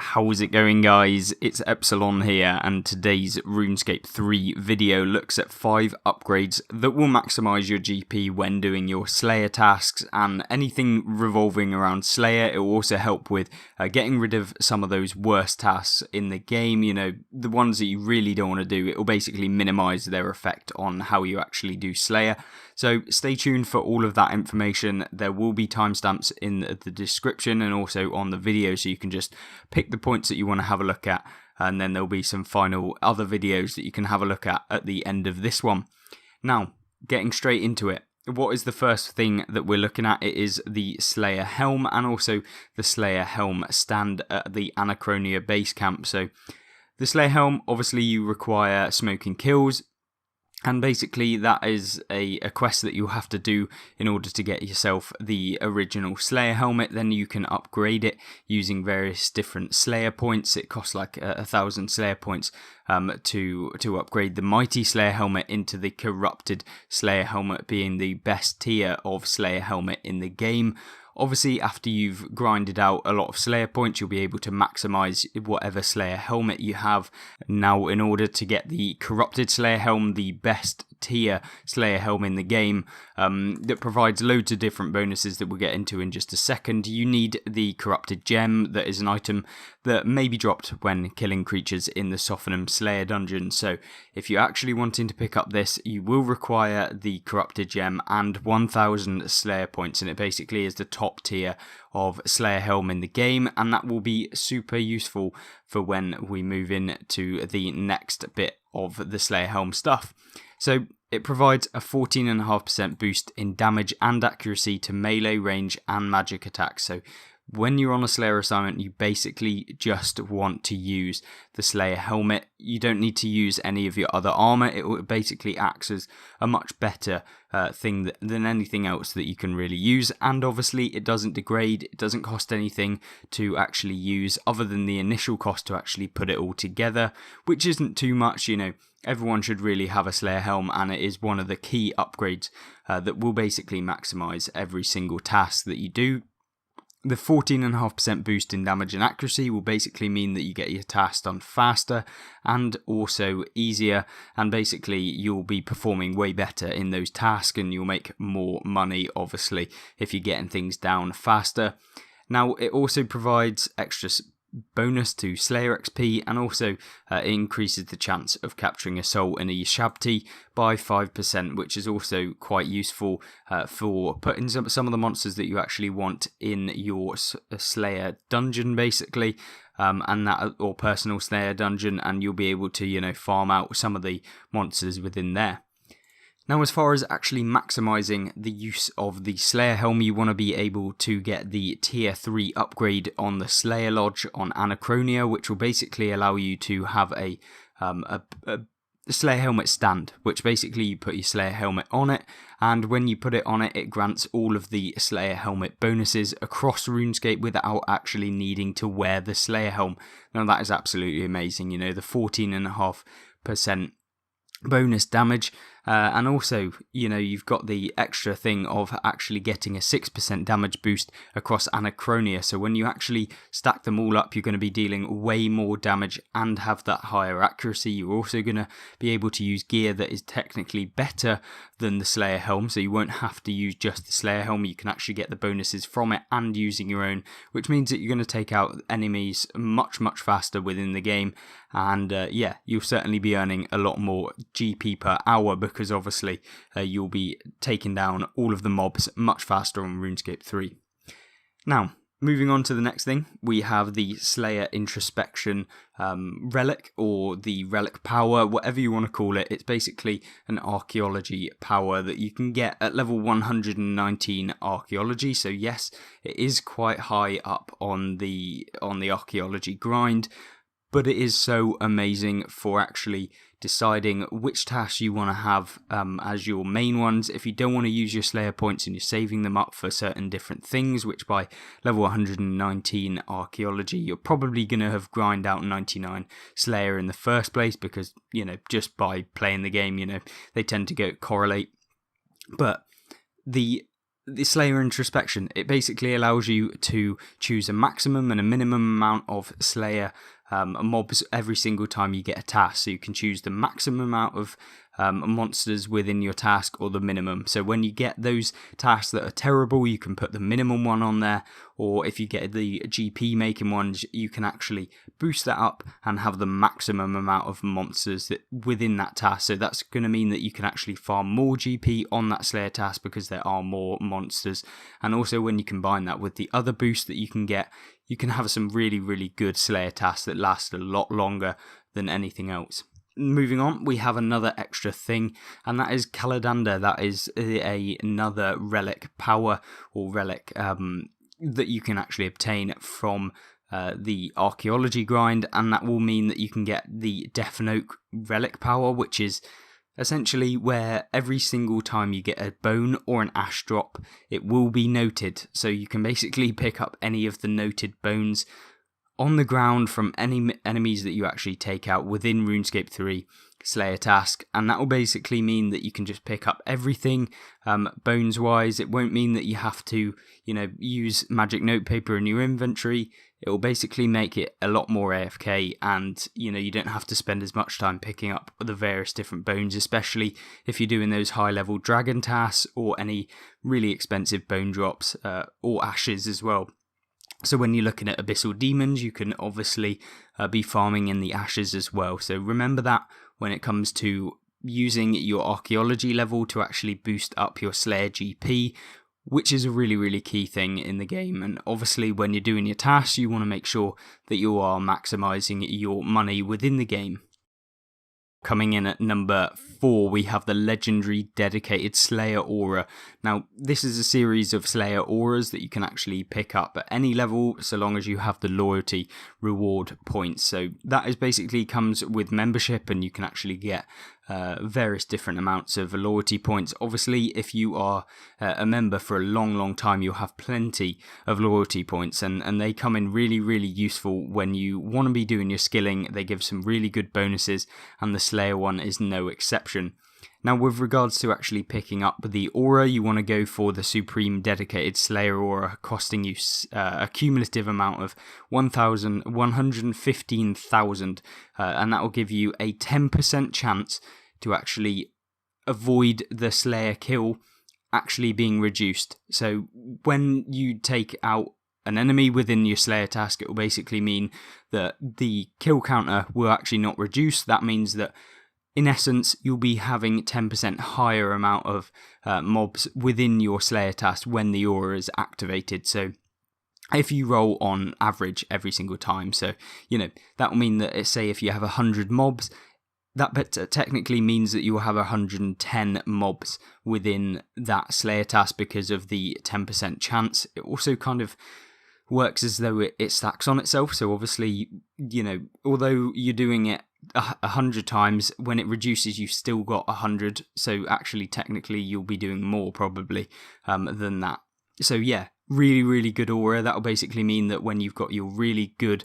How is it going, guys? It's Epsilon here, and today's Runescape 3 video looks at 5 upgrades that will maximise your GP when doing your Slayer tasks and anything revolving around Slayer. It will also help with getting rid of some of those worst tasks in the game, you know, the ones that you really don't want to do. It will basically minimise their effect on how you actually do Slayer. So stay tuned for all of that information. There will be timestamps in the description and also on the video, so you can just pick the points that you want to have a look at, and then there'll be some final other videos that you can have a look at the end of this one. Now, getting straight into it. What is the first thing that we're looking at? It is the Slayer helm and also the Slayer helm stand at the Anachronia base camp. So the Slayer helm, obviously you require smoking kills. And basically that is a quest that you'll have to do in order to get yourself the original Slayer helmet. Then you can upgrade it using various different Slayer points. It costs like 1,000 Slayer points to upgrade the Mighty Slayer helmet into the Corrupted Slayer helmet, being the best tier of Slayer helmet in the game. Obviously, after you've grinded out a lot of Slayer points, you'll be able to maximise whatever Slayer helmet you have. Now, in order to get the Corrupted Slayer helm, the best tier Slayer helm in the game, that provides loads of different bonuses that we'll get into in just a second, you need the Corrupted Gem. That is an item that may be dropped when killing creatures in the Sophanum Slayer dungeon. So if you're actually wanting to pick up this, you will require the Corrupted Gem and 1,000 Slayer points, and it basically is the top tier of Slayer helm in the game, and that will be super useful for when we move in to the next bit of the Slayer helm stuff. So it provides a 14.5% boost in damage and accuracy to melee, range and magic attacks. So when you're on a Slayer assignment, you basically just want to use the Slayer helmet. You don't need to use any of your other armor. It basically acts as a much better thing than anything else that you can really use. And obviously it doesn't degrade. It doesn't cost anything to actually use other than the initial cost to actually put it all together, which isn't too much, you know. Everyone should really have a Slayer helm, and it is one of the key upgrades that will basically maximise every single task that you do. The 14.5% boost in damage and accuracy will basically mean that you get your tasks done faster and also easier, and basically you'll be performing way better in those tasks and you'll make more money, obviously, if you're getting things down faster. Now, it also provides extra bonus to Slayer XP, and also it increases the chance of capturing a soul in a Shabti by 5%, which is also quite useful for putting some of the monsters that you actually want in your Slayer dungeon, basically, and that, or personal Slayer dungeon, and you'll be able to, you know, farm out some of the monsters within there. Now, as far as actually maximising the use of the Slayer helm, you want to be able to get the tier 3 upgrade on the Slayer Lodge on Anachronia, which will basically allow you to have a Slayer helmet stand, which basically you put your Slayer helmet on it, and when you put it on it, it grants all of the Slayer helmet bonuses across RuneScape without actually needing to wear the Slayer helm. Now, that is absolutely amazing, you know, the 14.5% bonus damage, and also, you know, you've got the extra thing of actually getting a 6% damage boost across Anachronia. So when you actually stack them all up, you're going to be dealing way more damage and have that higher accuracy. You're also going to be able to use gear that is technically better than the Slayer helm, so you won't have to use just the Slayer helm. You can actually get the bonuses from it and using your own, which means that you're going to take out enemies much faster within the game, and yeah, you'll certainly be earning a lot more GP per hour, because obviously you'll be taking down all of the mobs much faster on RuneScape 3. Now, moving on to the next thing, we have the Slayer Introspection Relic, or the Relic power, whatever you want to call it. It's basically an archaeology power that you can get at level 119 archaeology. So yes, it is quite high up on the archaeology grind, but it is so amazing for actually deciding which tasks you want to have as your main ones. If you don't want to use your Slayer points and you're saving them up for certain different things, which by level 119 archaeology, you're probably going to have grind out 99 Slayer in the first place, because, you know, just by playing the game, you know, they tend to correlate. But the the Slayer Introspection. It basically allows you to choose a maximum and a minimum amount of Slayer mobs every single time you get a task. So you can choose the maximum amount of monsters within your task or the minimum. So when you get those tasks that are terrible, you can put the minimum one on there, or if you get the GP making ones, you can actually boost that up and have the maximum amount of monsters that within that task. So that's going to mean that you can actually farm more GP on that Slayer task because there are more monsters. And also when you combine that with the other boost that you can get, you can have some really, really good Slayer tasks that last a lot longer than anything else. Moving on, we have another extra thing, and that is Kaladanda. That is another relic power or relic that you can actually obtain from the archaeology grind, and that will mean that you can get the Death Oak relic power, which is essentially where every single time you get a bone or an ash drop, it will be noted. So you can basically pick up any of the noted bones on the ground from any enemies that you actually take out within Runescape 3 Slayer task, and that will basically mean that you can just pick up everything bones wise. It won't mean that you have to, use magic notepaper in your inventory. It will basically make it a lot more AFK, and you don't have to spend as much time picking up the various different bones, especially if you're doing those high level dragon tasks or any really expensive bone drops or ashes as well. So when you're looking at abyssal demons, you can obviously be farming in the ashes as well. So remember that when it comes to using your archaeology level to actually boost up your Slayer GP, which is a really, really key thing in the game. And obviously when you're doing your tasks, you want to make sure that you are maximising your money within the game. Coming in at number 4, we have the legendary dedicated Slayer Aura. Now, this is a series of Slayer Auras that you can actually pick up at any level, so long as you have the loyalty reward points. So that is basically comes with membership, and you can actually get various different amounts of loyalty points. Obviously, if you are a member for a long, long time, you'll have plenty of loyalty points, and they come in really, really useful when you want to be doing your skilling. They give some really good bonuses, and the Slayer one is no exception. Now, with regards to actually picking up the aura, you want to go for the Supreme Dedicated Slayer Aura, costing you a cumulative amount of 115,000, and that will give you a 10% chance to actually avoid the Slayer kill actually being reduced. So when you take out an enemy within your Slayer task, it will basically mean that the kill counter will actually not reduce. That means that in essence, you'll be having 10% higher amount of mobs within your Slayer task when the aura is activated. So if you roll on average every single time, so that will mean that, say if you have 100 mobs, that technically means that you will have 110 mobs within that Slayer task because of the 10% chance. It also kind of works as though it stacks on itself. So obviously, although you're doing it 100 times, when it reduces, you've still got 100. So actually, technically, you'll be doing more probably than that. So yeah, really, really good aura. That'll basically mean that when you've got your really good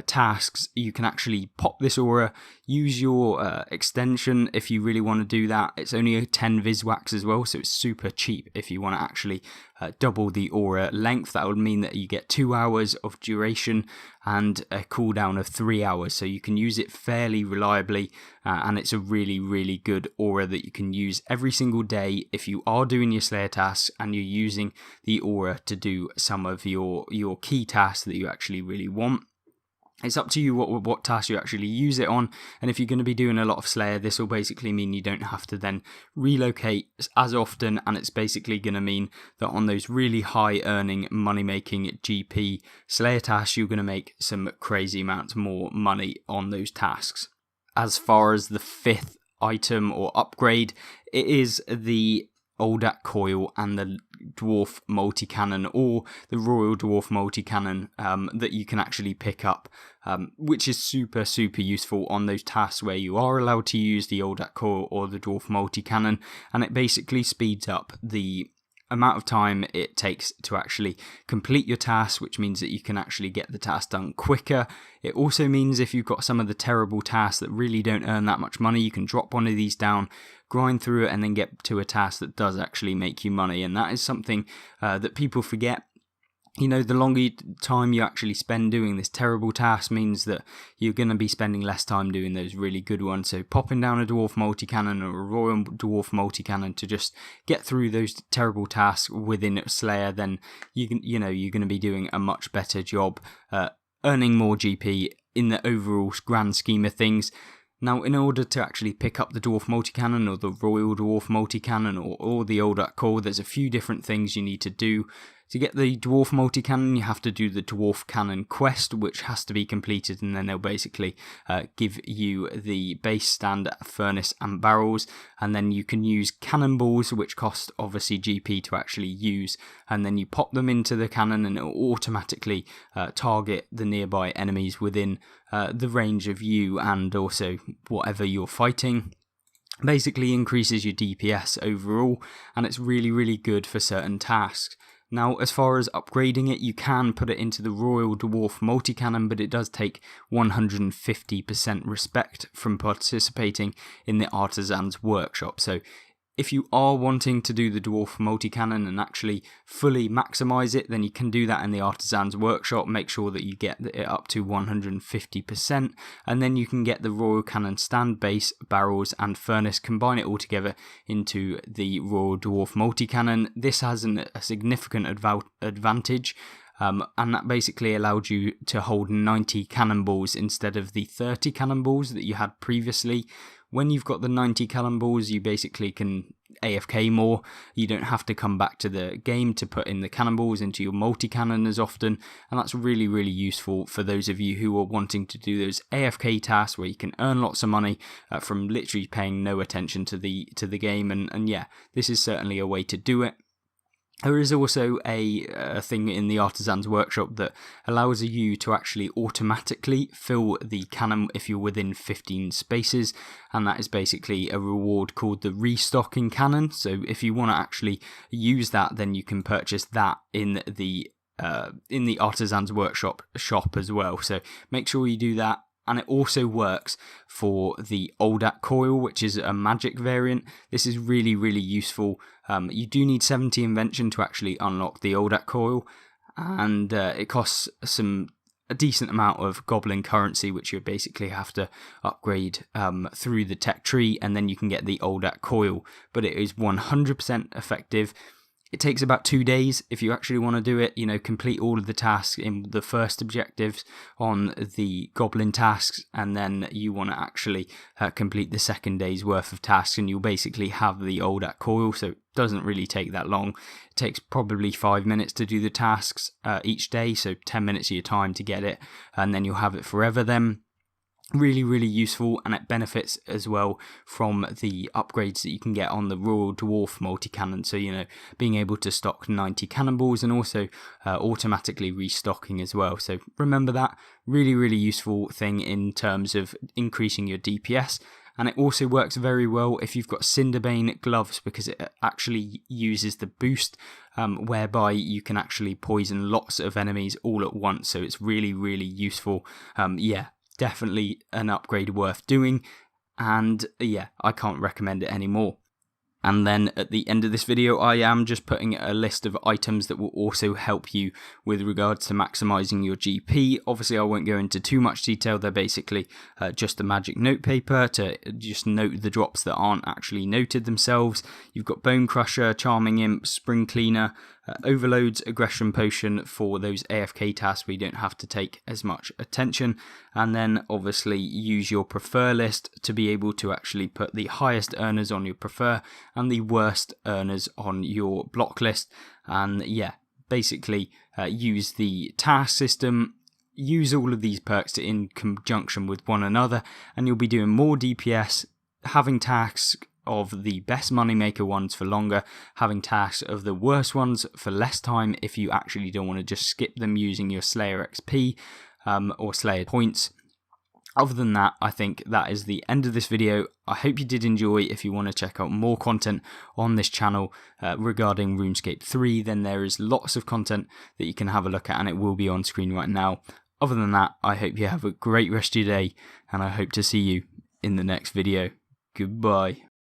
tasks, you can actually pop this aura, use your extension if you really want to do that. It's only a 10 Viswax as well, so it's super cheap if you want to actually double the aura length. That would mean that you get 2 hours of duration and a cooldown of 3 hours, so you can use it fairly reliably, and it's a really, really good aura that you can use every single day if you are doing your Slayer tasks and you're using the aura to do some of your key tasks that you actually really want. It's up to you what task you actually use it on, and if you're going to be doing a lot of Slayer, this will basically mean you don't have to then relocate as often, and it's basically going to mean that on those really high earning, money making GP Slayer tasks, you're going to make some crazy amounts more money on those tasks. As far as the 5th item or upgrade, it is the Oldak Coil and the Dwarf Multi-Cannon, or the Royal Dwarf Multi-Cannon, that you can actually pick up, which is super, super useful on those tasks where you are allowed to use the Oldak Coil or the Dwarf Multi-Cannon, and it basically speeds up the amount of time it takes to actually complete your task, which means that you can actually get the task done quicker. It also means if you've got some of the terrible tasks that really don't earn that much money, you can drop one of these down, grind through it, and then get to a task that does actually make you money. And that is something that people forget. You know, the longer time you actually spend doing this terrible task means that you're going to be spending less time doing those really good ones. So popping down a dwarf multi-cannon or a royal dwarf multi-cannon to just get through those terrible tasks within Slayer, then you're going to be doing a much better job, earning more GP in the overall grand scheme of things. Now, in order to actually pick up the Dwarf Multi-Cannon or the Royal Dwarf Multi-Cannon or the Oldak Coil, there's a few different things you need to do. To get the Dwarf Multi-Cannon, you have to do the Dwarf Cannon quest, which has to be completed, and then they'll basically give you the base stand, furnace and barrels, and then you can use cannonballs, which cost obviously GP to actually use, and then you pop them into the cannon and it will automatically target the nearby enemies within the range of you and also whatever you're fighting. Basically increases your DPS overall, and it's really, really good for certain tasks. Now, as far as upgrading it, you can put it into the Royal Dwarf Multi-Cannon, but it does take 150% respect from participating in the Artisan's Workshop. So if you are wanting to do the Dwarf Multi-Cannon and actually fully maximise it, then you can do that in the Artisan's Workshop. Make sure that you get it up to 150%, and then you can get the Royal Cannon stand, base, barrels and furnace, combine it all together into the Royal Dwarf Multi-Cannon. This has a significant advantage. And that basically allowed you to hold 90 cannonballs instead of the 30 cannonballs that you had previously. When you've got the 90 cannonballs, you basically can AFK more. You don't have to come back to the game to put in the cannonballs into your multi-cannon as often, and that's really, really useful for those of you who are wanting to do those AFK tasks where you can earn lots of money from literally paying no attention to the game, and yeah, this is certainly a way to do it. There is also a thing in the Artisan's Workshop that allows you to actually automatically fill the cannon if you're within 15 spaces, and that is basically a reward called the Restocking Cannon. So if you want to actually use that, then you can purchase that in the Artisan's Workshop shop as well. So make sure you do that. And it also works for the Oldak Coil, which is a magic variant. This is really, really useful. You do need 70 invention to actually unlock the Oldak Coil, and it costs a decent amount of goblin currency, which you basically have to upgrade through the tech tree, and then you can get the Oldak Coil. But it is 100% effective. It takes about 2 days if you actually want to do it, complete all of the tasks in the first objectives on the goblin tasks, and then you want to actually complete the second day's worth of tasks, and you'll basically have the Oldak Coil, so it doesn't really take that long. It takes probably 5 minutes to do the tasks each day, so 10 minutes of your time to get it, and then you'll have it forever then. Really, really useful, and it benefits as well from the upgrades that you can get on the Royal Dwarf Multi-Cannon. So, being able to stock 90 cannonballs and also automatically restocking as well. So remember that. Really, really useful thing in terms of increasing your DPS. And it also works very well if you've got Cinderbane gloves, because it actually uses the boost, whereby you can actually poison lots of enemies all at once. So it's really, really useful. Definitely an upgrade worth doing, and yeah, I can't recommend it anymore. And then at the end of this video, I am just putting a list of items that will also help you with regards to maximising your GP. Obviously, I won't go into too much detail. They're basically just a magic note paper to just note the drops that aren't actually noted themselves. You've got Bone Crusher, Charming Imp, Spring Cleaner, Overloads, Aggression Potion for those AFK tasks where you don't have to take as much attention, and then obviously use your prefer list to be able to actually put the highest earners on your prefer and the worst earners on your block list. And yeah, basically use the task system, use all of these perks in conjunction with one another, and you'll be doing more DPS, having tasks of the best moneymaker ones for longer, having tasks of the worst ones for less time if you actually don't want to just skip them using your Slayer XP or Slayer points. Other than that, I think that is the end of this video. I hope you did enjoy. If you want to check out more content on this channel regarding RuneScape 3, then there is lots of content that you can have a look at, and it will be on screen right now. Other than that, I hope you have a great rest of your day, and I hope to see you in the next video. Goodbye.